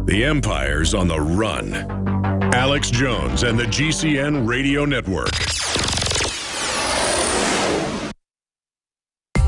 The Empire's on the run. Alex Jones and the GCN Radio Network.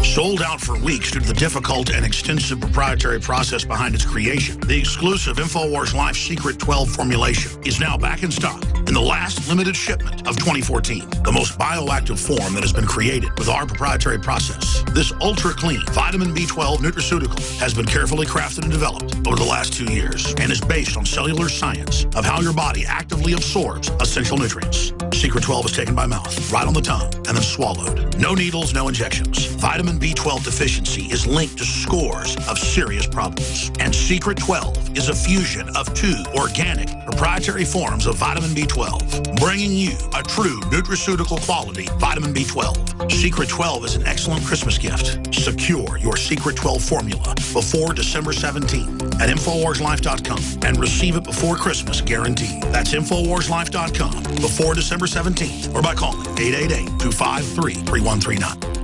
Sold out for weeks due to the difficult and extensive proprietary process behind its creation, the exclusive InfoWars Life Secret 12 formulation is now back in stock in the last limited shipment of 2014. The most bioactive form that has been created with our proprietary process. This ultra-clean vitamin B12 nutraceutical has been carefully crafted and developed over the last 2 years and is based on cellular science of how your body actively absorbs essential nutrients. Secret 12 is taken by mouth, right on the tongue, and then swallowed. No needles, no injections. Vitamin B12 deficiency is linked to scores of serious problems. And Secret 12 is a fusion of 2 organic proprietary forms of vitamin B12, bringing you a true nutraceutical quality vitamin B12. Secret 12 is an excellent Christmas gift. Secure your Secret 12 formula before December 17th at InfoWarsLife.com and receive it before Christmas guaranteed. That's InfoWarsLife.com before December 17th or by calling 888-253-3139.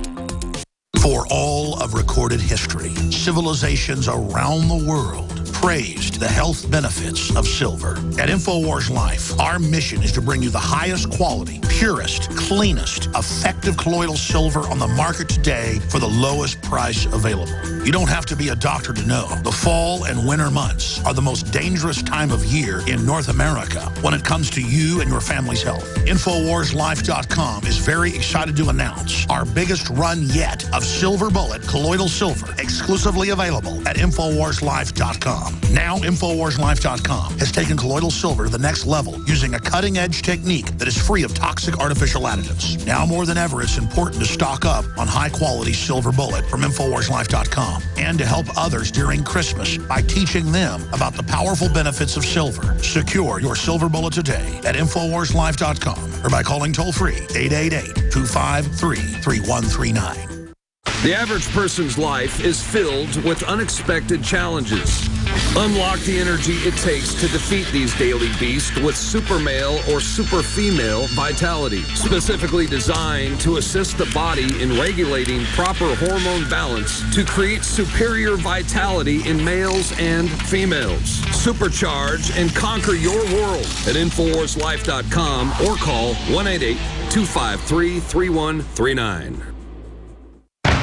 For all of recorded history, civilizations around the world praised the health benefits of silver. At InfoWars Life, our mission is to bring you the highest quality, purest, cleanest, effective colloidal silver on the market today for the lowest price available. You don't have to be a doctor to know. The fall and winter months are the most dangerous time of year in North America when it comes to you and your family's health. InfoWarsLife.com is very excited to announce our biggest run yet of Silver Bullet colloidal silver, exclusively available at InfoWarsLife.com. Now, InfoWarsLife.com has taken colloidal silver to the next level using a cutting-edge technique that is free of toxic artificial additives. Now more than ever, it's important to stock up on high-quality Silver Bullet from InfoWarsLife.com and to help others during Christmas by teaching them about the powerful benefits of silver. Secure your Silver Bullet today at InfoWarsLife.com or by calling toll-free 888-253-3139. The average person's life is filled with unexpected challenges. Unlock the energy it takes to defeat these daily beasts with Super Male or Super Female Vitality, specifically designed to assist the body in regulating proper hormone balance to create superior vitality in males and females. Supercharge and conquer your world at InfoWarsLife.com or call 1-888-253-3139.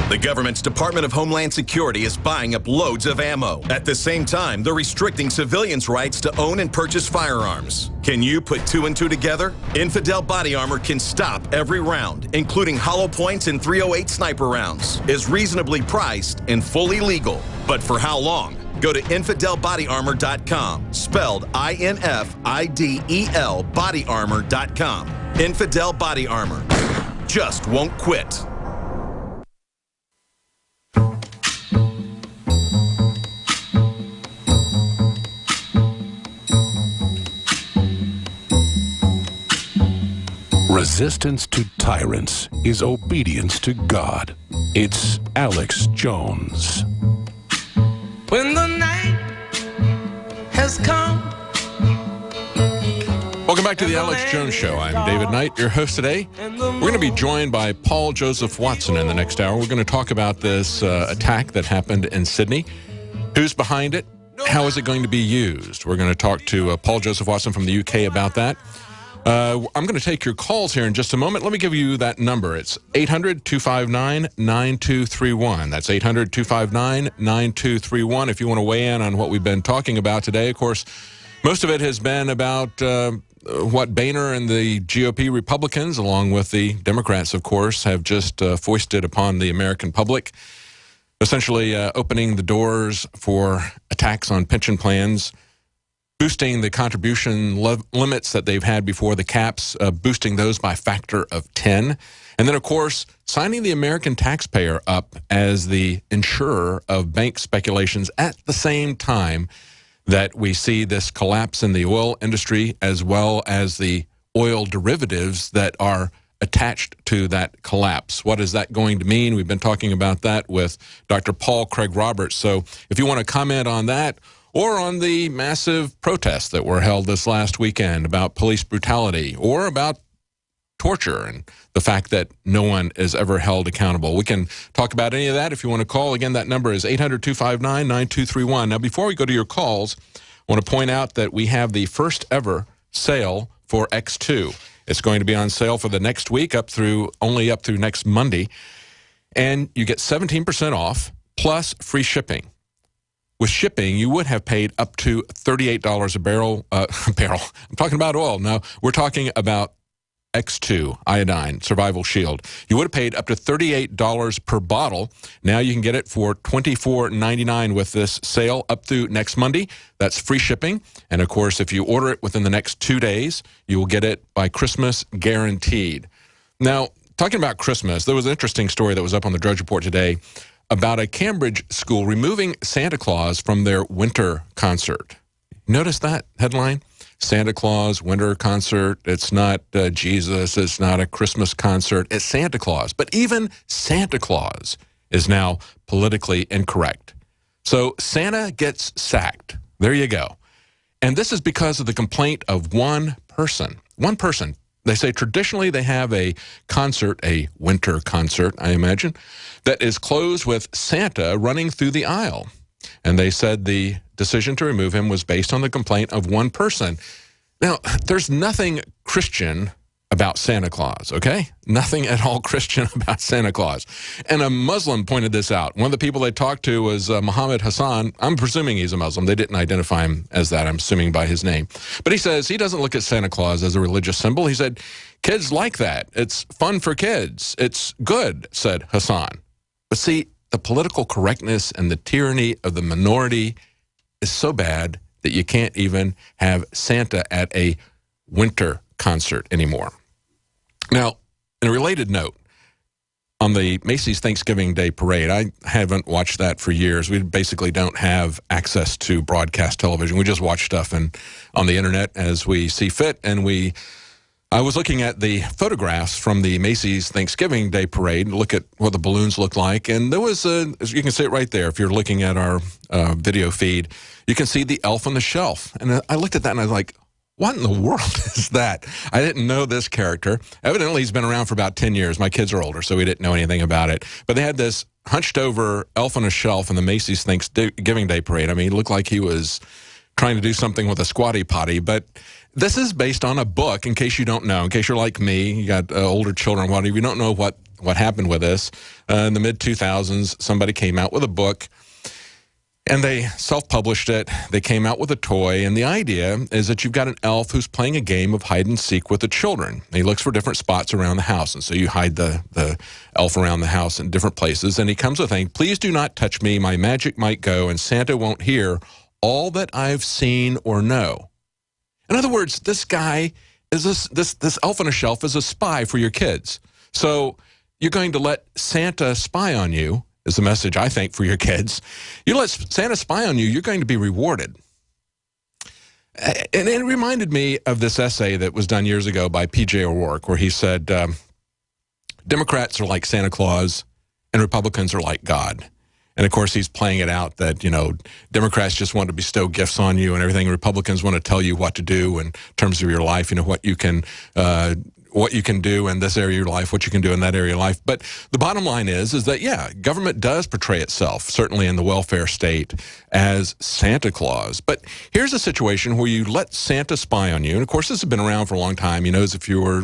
The government's Department of Homeland Security is buying up loads of ammo. At the same time, they're restricting civilians' rights to own and purchase firearms. Can you put 2 and 2 together? Infidel Body Armor can stop every round, including hollow points and .308 sniper rounds, is reasonably priced and fully legal. But for how long? Go to InfidelBodyArmor.com, spelled INFIDEL bodyarmor.com. Infidel Body Armor. Just won't quit. Resistance to tyrants is obedience to God. It's Alex Jones. When the night has come. Welcome back to the Alex Jones Show. I'm David Knight, your host today. We're going to be joined by Paul Joseph Watson in the next hour. We're going to talk about this attack that happened in Sydney. Who's behind it? How is it going to be used? We're going to talk to Paul Joseph Watson from the UK about that. I'm going to take your calls here in just a moment. Let me give you that number. It's 800-259-9231. That's 800-259-9231. If you want to weigh in on what we've been talking about today. Of course, most of it has been about what Boehner and the GOP Republicans, along with the Democrats, of course, have just foisted upon the American public, essentially opening the doors for attacks on pension plans, boosting the contribution limits that they've had before, the caps, boosting those by a factor of 10. And then, of course, signing the American taxpayer up as the insurer of bank speculations at the same time that we see this collapse in the oil industry, as well as the oil derivatives that are attached to that collapse. What is that going to mean? We've been talking about that with Dr. Paul Craig Roberts. So if you want to comment on that, or on the massive protests that were held this last weekend about police brutality, or about torture and the fact that no one is ever held accountable. We can talk about any of that if you want to call. Again, that number is 800-259-9231. Now, before we go to your calls, I want to point out that we have the first ever sale for X2. It's going to be on sale for the next week only up through next Monday. And you get 17% off plus free shipping. With shipping, you would have paid up to $38 a barrel. I'm talking about oil. No, we're talking about X2 iodine survival shield. You would have paid up to $38 per bottle. Now you can get it for $24.99 with this sale up through next Monday. That's free shipping. And of course, if you order it within the next 2 days, you will get it by Christmas guaranteed. Now, talking about Christmas, there was an interesting story that was up on the Drudge Report today about a Cambridge school removing Santa Claus from their winter concert. Notice that headline? Santa Claus winter concert. It's not Jesus. It's not a Christmas concert. It's Santa Claus. But even Santa Claus is now politically incorrect. So Santa gets sacked. There you go. And this is because of the complaint of one person. One person. They say traditionally they have a concert, a winter concert, I imagine, that is closed with Santa running through the aisle. And they said the decision to remove him was based on the complaint of one person. Now, there's nothing Christian about Santa Claus, okay? Nothing at all Christian about Santa Claus. And a Muslim pointed this out. One of the people they talked to was Muhammad Hassan. I'm presuming he's a Muslim. They didn't identify him as that, I'm assuming by his name. But he says he doesn't look at Santa Claus as a religious symbol. He said, kids like that. It's fun for kids. It's good, said Hassan. But see, the political correctness and the tyranny of the minority is so bad that you can't even have Santa at a winter concert anymore. Now, in a related note, on the Macy's Thanksgiving Day Parade, I haven't watched that for years. We basically don't have access to broadcast television. We just watch stuff on the internet as we see fit, and I was looking at the photographs from the Macy's Thanksgiving Day Parade, look at what the balloons look like, and there was you can see it right there if you're looking at our video feed. You can see the elf on the shelf. And I looked at that and I was like, what in the world is that? I didn't know this character. Evidently, he's been around for about 10 years. My kids are older, so we didn't know anything about it. But they had this hunched over elf on a shelf in the Macy's Thanksgiving Day Parade. I mean, he looked like he was trying to do something with a squatty potty, but this is based on a book, in case you don't know, in case you're like me, you got older children, whatever, you don't know what happened with this. In the mid-2000s, somebody came out with a book, and they self-published it. They came out with a toy, and the idea is that you've got an elf who's playing a game of hide-and-seek with the children. He looks for different spots around the house, and so you hide the elf around the house in different places, and he comes with a thing, please do not touch me, my magic might go, and Santa won't hear all that I've seen or know. In other words, this guy is this elf on a shelf is a spy for your kids. So you're going to let Santa spy on you, is the message, I think, for your kids. You let Santa spy on you, you're going to be rewarded. And it reminded me of this essay that was done years ago by P.J. O'Rourke, where he said, Democrats are like Santa Claus and Republicans are like God. And, of course, he's playing it out that, Democrats just want to bestow gifts on you and everything. Republicans want to tell you what to do in terms of your life, what you can do in this area of your life, what you can do in that area of life. But the bottom line is that, yeah, government does portray itself, certainly in the welfare state, as Santa Claus. But here's a situation where you let Santa spy on you. And, of course, this has been around for a long time. He knows if you were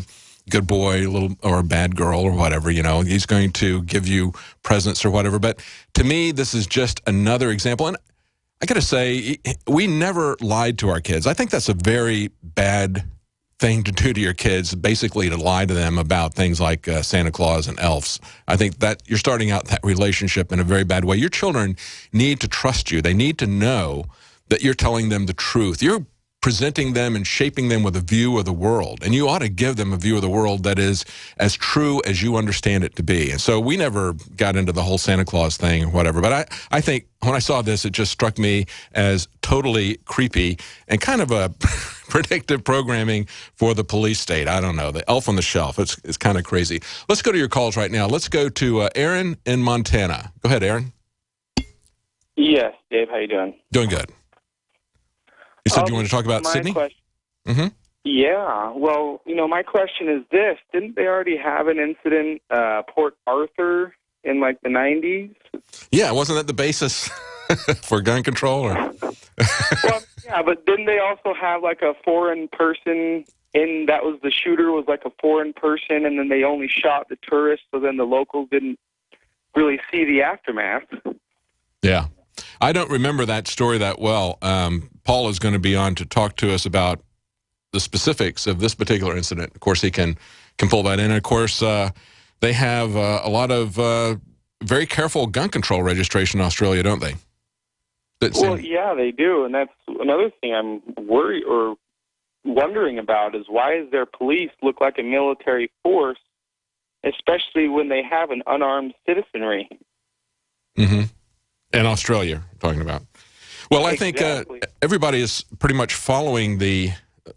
good boy, or a bad girl or whatever, he's going to give you presents or whatever. But to me, this is just another example. And I got to say, we never lied to our kids. I think that's a very bad thing to do to your kids, basically to lie to them about things like Santa Claus and elves. I think that you're starting out that relationship in a very bad way. Your children need to trust you. They need to know that you're telling them the truth. You're presenting them and shaping them with a view of the world. And you ought to give them a view of the world that is as true as you understand it to be. And so we never got into the whole Santa Claus thing or whatever. But I think when I saw this, it just struck me as totally creepy and kind of a predictive programming for the police state. I don't know. The elf on the shelf. It's kind of crazy. Let's go to your calls right now. Let's go to Aaron in Montana. Go ahead, Aaron. Yes, Dave. How you doing? Doing good. You said you wanted to talk about Sydney? Mm-hmm. Yeah. Well, my question is this. Didn't they already have an incident, Port Arthur, in like the 90s? Yeah. Wasn't that the basis for gun control? Or? Well, Yeah, but didn't they also have like a foreign person in, that was the shooter, was like a foreign person, and then they only shot the tourists, so then the locals didn't really see the aftermath? Yeah. I don't remember that story that well. Paul is going to be on to talk to us about the specifics of this particular incident. Of course, he can pull that in. And of course, they have a lot of very careful gun control registration in Australia, don't they? Well, yeah, they do, and that's another thing I'm worried or wondering about is why does their police look like a military force, especially when they have an unarmed citizenry? Mm-hmm. In Australia, we're talking about. Well, I think everybody is pretty much following the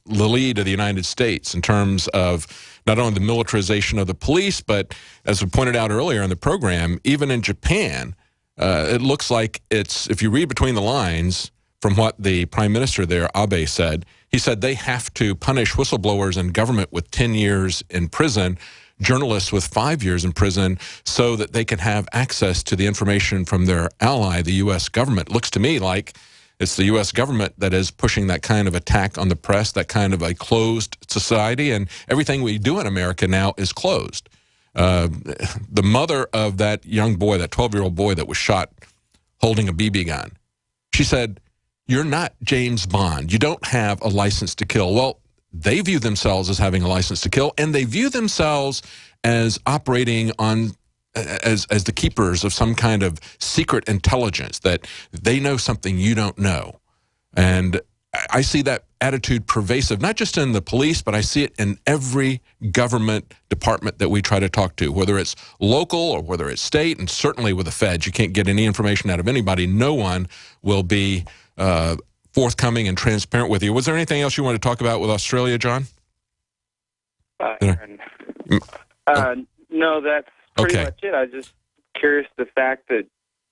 lead of the United States in terms of not only the militarization of the police, but as we pointed out earlier in the program, even in Japan, it looks like it's, if you read between the lines from what the prime minister there, Abe, said, he said they have to punish whistleblowers in government with 10 years in prison, journalists with 5 years in prison, so that they can have access to the information from their ally, the U.S. government. Looks to me like it's the U.S. government that is pushing that kind of attack on the press, that kind of a closed society, and everything we do in America now is closed. The mother of that young boy, that 12-year-old boy that was shot holding a BB gun, she said, "You're not James Bond. You don't have a license to kill." Well, they view themselves as having a license to kill, and they view themselves as operating on as the keepers of some kind of secret intelligence, that they know something you don't know. And I see that attitude pervasive, not just in the police, but I see it in every government department that we try to talk to, whether it's local or whether it's state, and certainly with the feds. You can't get any information out of anybody. No one will be forthcoming and transparent with you. Was there anything else you want to talk about with Australia, John? No, that's pretty much it. I was just curious the fact that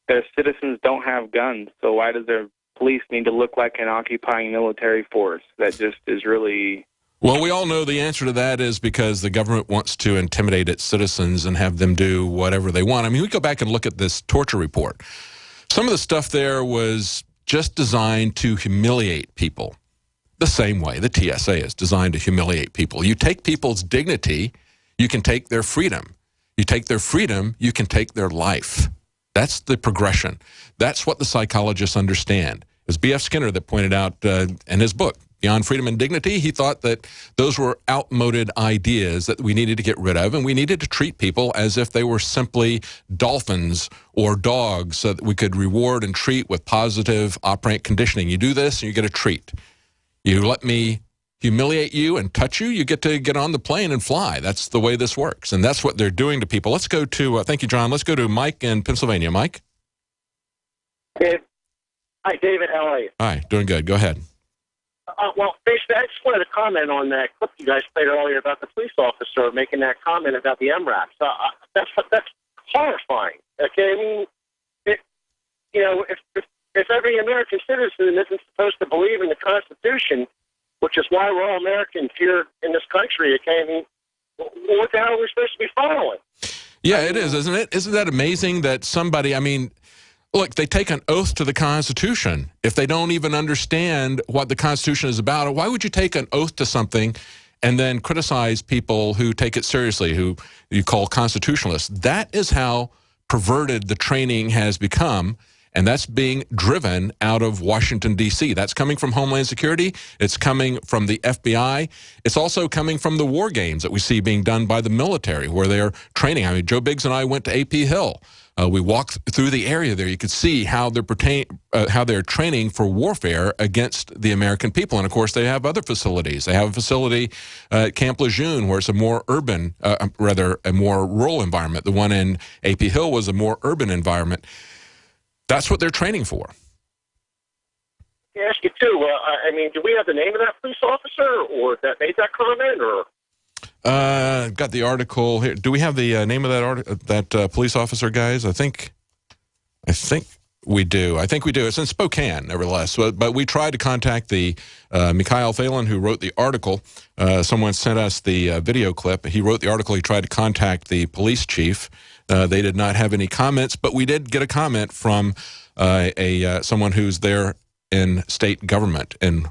their citizens don't have guns, so why does their police need to look like an occupying military force? That just is really... Well, we all know the answer to that is because the government wants to intimidate its citizens and have them do whatever they want. I mean, we go back and look at this torture report. Some of the stuff there was just designed to humiliate people the same way the TSA is designed to humiliate people. You take people's dignity, you can take their freedom. You take their freedom, you can take their life. That's the progression. That's what the psychologists understand. It was B.F. Skinner that pointed out in his book, Beyond Freedom and Dignity, he thought that those were outmoded ideas that we needed to get rid of, and we needed to treat people as if they were simply dolphins or dogs, so that we could reward and treat with positive operant conditioning. You do this, and you get a treat. You let me humiliate you and touch you, you get to get on the plane and fly. That's the way this works, and that's what they're doing to people. Let's go to, thank you, John. Let's go to Mike in Pennsylvania. Mike? Hey. Hi, David. How are you? Hi, doing good. Go ahead. Well, basically, I just wanted to comment on that clip you guys played earlier about the police officer making that comment about the MRAPs. That's horrifying. Okay, I mean, if every American citizen isn't supposed to believe in the Constitution, which is why we're all Americans here in this country, okay, I mean, what the hell are we supposed to be following? Yeah, it is, isn't it? Isn't that amazing that somebody, I mean, look, they take an oath to the Constitution. If they don't even understand what the Constitution is about, why would you take an oath to something and then criticize people who take it seriously, who you call constitutionalists? That is how perverted the training has become, and that's being driven out of Washington, D.C. That's coming from Homeland Security. It's coming from the FBI. It's also coming from the war games that we see being done by the military, where they're training. I mean, Joe Biggs and I went to AP Hill. We walked through the area there. You could see how they're training for warfare against the American people. And, of course, they have other facilities. They have a facility at Camp Lejeune where it's a more urban, rather a more rural environment. The one in AP Hill was a more urban environment. That's what they're training for. Let me ask you, too, I mean, do we have the name of that police officer or that made that comment, or... Got the article here. Do we have the name of that police officer, guys? I think we do. I think we do. It's in Spokane, nevertheless. But we tried to contact the Mikhail Phelan, who wrote the article. Someone sent us the video clip. He wrote the article. He tried to contact the police chief. They did not have any comments, but we did get a comment from someone who's there in state government, in